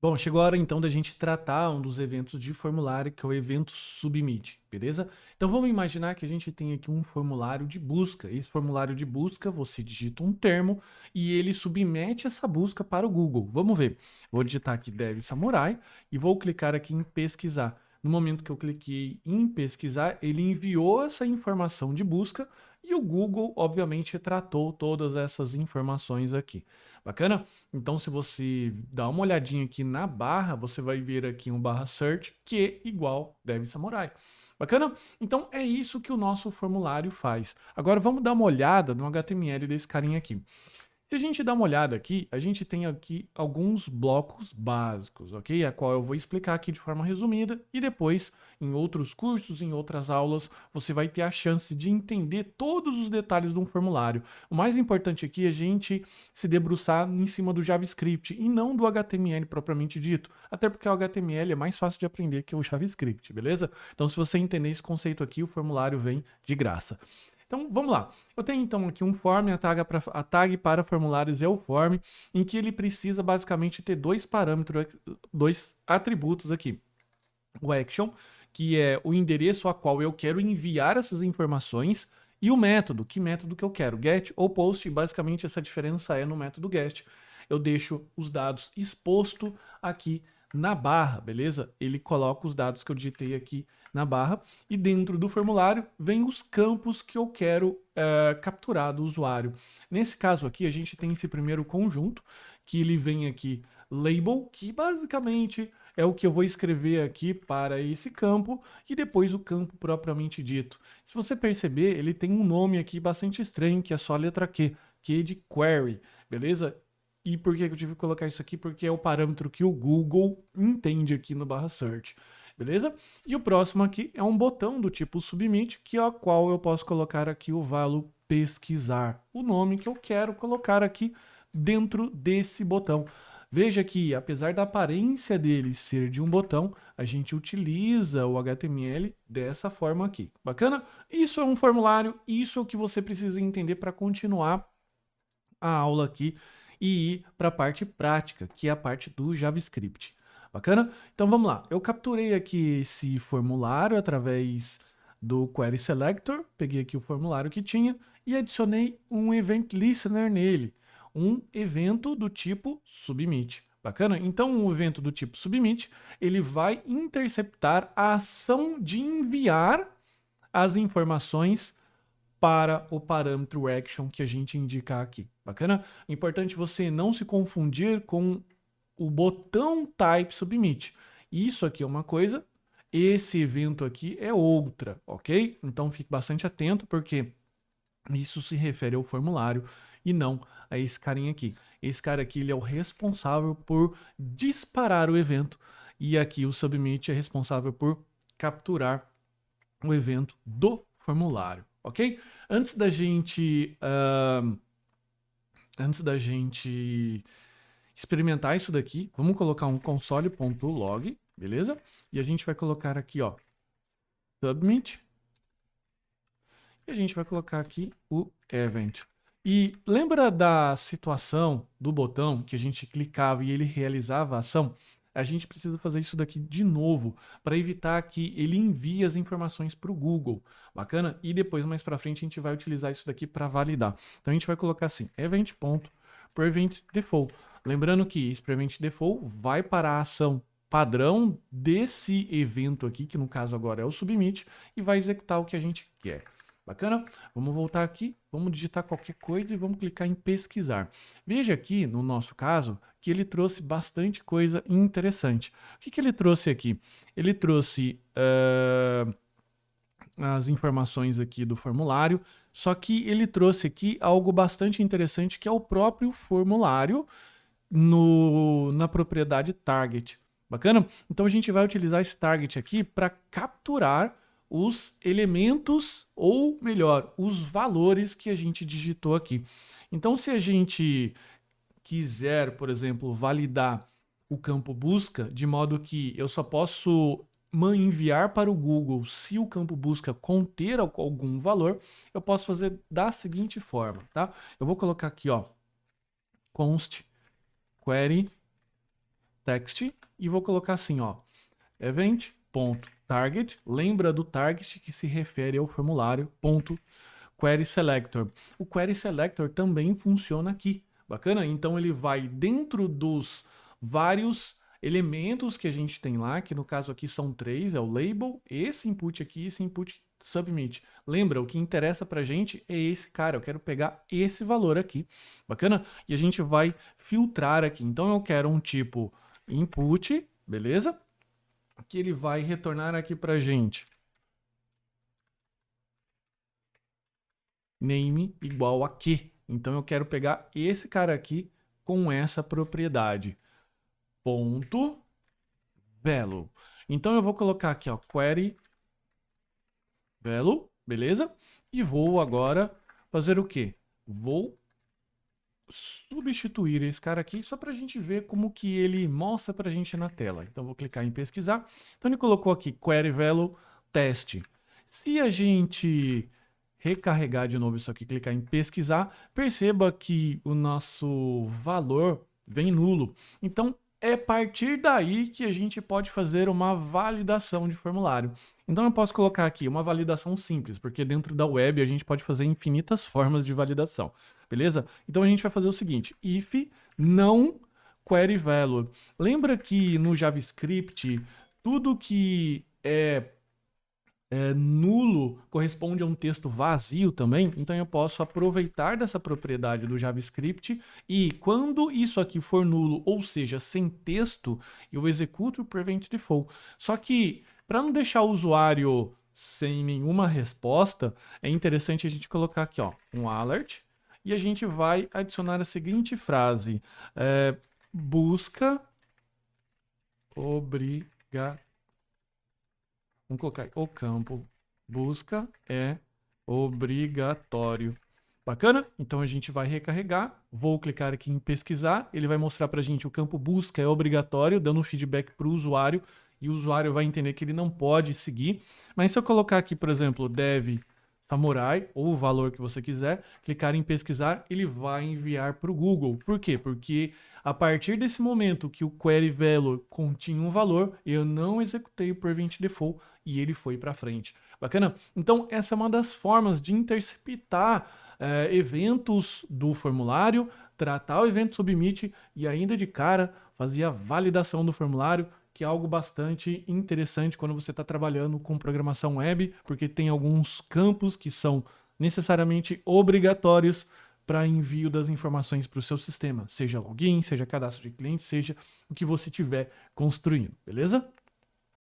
Bom, chegou a hora então da gente tratar um dos eventos de formulário, que é o evento Submit, beleza? Então vamos imaginar que a gente tem aqui um formulário de busca. Esse formulário de busca, você digita um termo e ele submete essa busca para o Google. Vamos ver. Vou digitar aqui Dev Samurai e vou clicar aqui em pesquisar. No momento que eu cliquei em pesquisar, ele enviou essa informação de busca e o Google, obviamente, tratou todas essas informações aqui. Bacana? Então, se você dá uma olhadinha aqui na barra, você vai ver aqui um barra search, que é igual Dev Samurai. Bacana? Então, é isso que o nosso formulário faz. Agora, vamos dar uma olhada no HTML desse carinha aqui. Se a gente dá uma olhada aqui, a gente tem aqui alguns blocos básicos, ok? A qual eu vou explicar aqui de forma resumida e depois, em outros cursos, em outras aulas, você vai ter a chance de entender todos os detalhes de um formulário. O mais importante aqui é a gente se debruçar em cima do JavaScript e não do HTML propriamente dito, até porque o HTML é mais fácil de aprender que o JavaScript, beleza? Então, se você entender esse conceito aqui, o formulário vem de graça. Então, vamos lá. Eu tenho então aqui um form, a tag para formulários é o form, em que ele precisa basicamente ter dois parâmetros, dois atributos aqui. O action, que é o endereço a qual eu quero enviar essas informações, e o método, que método que eu quero, get ou post, e basicamente essa diferença é no método get. Eu deixo os dados exposto aqui na barra, beleza? Ele coloca os dados que eu digitei aqui na barra e dentro do formulário vem os campos que eu quero capturar do usuário. Nesse caso aqui, a gente tem esse primeiro conjunto, que ele vem aqui label, que basicamente é o que eu vou escrever aqui para esse campo e depois o campo propriamente dito. Se você perceber, ele tem um nome aqui bastante estranho, que é só a letra Q, Q de query, beleza? E por que eu tive que colocar isso aqui? Porque é o parâmetro que o Google entende aqui no barra search, beleza? E o próximo aqui é um botão do tipo submit, que é o qual eu posso colocar aqui o valor pesquisar, o nome que eu quero colocar aqui dentro desse botão. Veja que, apesar da aparência dele ser de um botão, a gente utiliza o HTML dessa forma aqui. Bacana? Isso é um formulário, isso é o que você precisa entender para continuar a aula aqui e ir para a parte prática, que é a parte do JavaScript. Bacana? Então vamos lá. Eu capturei aqui esse formulário através do Query Selector, peguei aqui o formulário que tinha e adicionei um Event Listener nele, um evento do tipo submit. Bacana? Então, um evento do tipo submit, ele vai interceptar a ação de enviar as informações para o parâmetro action que a gente indica aqui. Bacana? Importante você não se confundir com o botão type submit. Isso aqui é uma coisa, esse evento aqui é outra, ok? Então fique bastante atento porque isso se refere ao formulário e não a esse carinha aqui. Esse cara aqui ele é o responsável por disparar o evento e aqui o submit é responsável por capturar o evento do formulário, ok? Antes da gente, antes da gente experimentar isso daqui, vamos colocar um console.log, beleza? E a gente vai colocar aqui, ó, submit, e a gente vai colocar aqui o event. E lembra da situação do botão que a gente clicava e ele realizava a ação? A gente precisa fazer isso daqui de novo para evitar que ele envie as informações para o Google. Bacana? E depois, mais para frente, a gente vai utilizar isso daqui para validar. Então a gente vai colocar assim, event.prevent default. Lembrando que esse prevent default vai para a ação padrão desse evento aqui, que no caso agora é o submit, e vai executar o que a gente quer. Bacana? Vamos voltar aqui, vamos digitar qualquer coisa e vamos clicar em pesquisar. Veja aqui, no nosso caso, que ele trouxe bastante coisa interessante. O que ele trouxe aqui? Ele trouxe as informações aqui do formulário, só que ele trouxe aqui algo bastante interessante, que é o próprio formulário na propriedade target. Bacana? Então a gente vai utilizar esse target aqui para capturar os elementos, ou melhor, os valores que a gente digitou aqui. Então, se a gente quiser, por exemplo, validar o campo busca, de modo que eu só posso enviar para o Google se o campo busca conter algum valor, eu posso fazer da seguinte forma, tá? Eu vou colocar aqui, ó, const query text e vou colocar assim, ó, event.target, lembra do target que se refere ao formulário, ponto query selector. O query selector também funciona aqui, bacana? Então ele vai dentro dos vários elementos que a gente tem lá, que no caso aqui são 3, é o label, esse input aqui, esse input submit. Lembra, o que interessa pra gente é esse cara, eu quero pegar esse valor aqui, bacana? E a gente vai filtrar aqui. Então eu quero um tipo input, beleza? Que ele vai retornar aqui pra gente name igual a que. Então eu quero pegar esse cara aqui com essa propriedade. Ponto value. Então eu vou colocar aqui, ó, query value, beleza? E vou agora fazer o quê? Vou substituir esse cara aqui só para a gente ver como que ele mostra para a gente na tela. Então vou clicar em pesquisar. Então ele colocou aqui query value test. Se a gente recarregar de novo isso aqui, clicar em pesquisar, perceba que o nosso valor vem nulo. Então é a partir daí que a gente pode fazer uma validação de formulário. Então eu posso colocar aqui uma validação simples, porque dentro da web a gente pode fazer infinitas formas de validação. Beleza? Então a gente vai fazer o seguinte, if não query value. Lembra que no JavaScript tudo que é nulo corresponde a um texto vazio também? Então eu posso aproveitar dessa propriedade do JavaScript e quando isso aqui for nulo, ou seja, sem texto, eu executo o prevent default. Só que para não deixar o usuário sem nenhuma resposta, é interessante a gente colocar aqui, ó, um alert. E a gente vai adicionar a seguinte frase: busca obrigatória. Vamos colocar aí, o campo busca é obrigatório. Bacana? Então a gente vai recarregar. Vou clicar aqui em pesquisar. Ele vai mostrar para a gente o campo busca é obrigatório, dando feedback para o usuário. E o usuário vai entender que ele não pode seguir. Mas se eu colocar aqui, por exemplo, dev Samurai, ou o valor que você quiser, clicar em pesquisar, ele vai enviar para o Google. Por quê? Porque a partir desse momento que o query value continha um valor, eu não executei o prevent default e ele foi para frente. Bacana? Então, essa é uma das formas de interceptar eventos do formulário, tratar o evento submit e ainda de cara fazer a validação do formulário, que é algo bastante interessante quando você está trabalhando com programação web, porque tem alguns campos que são necessariamente obrigatórios para envio das informações para o seu sistema, seja login, seja cadastro de cliente, seja o que você estiver construindo, beleza?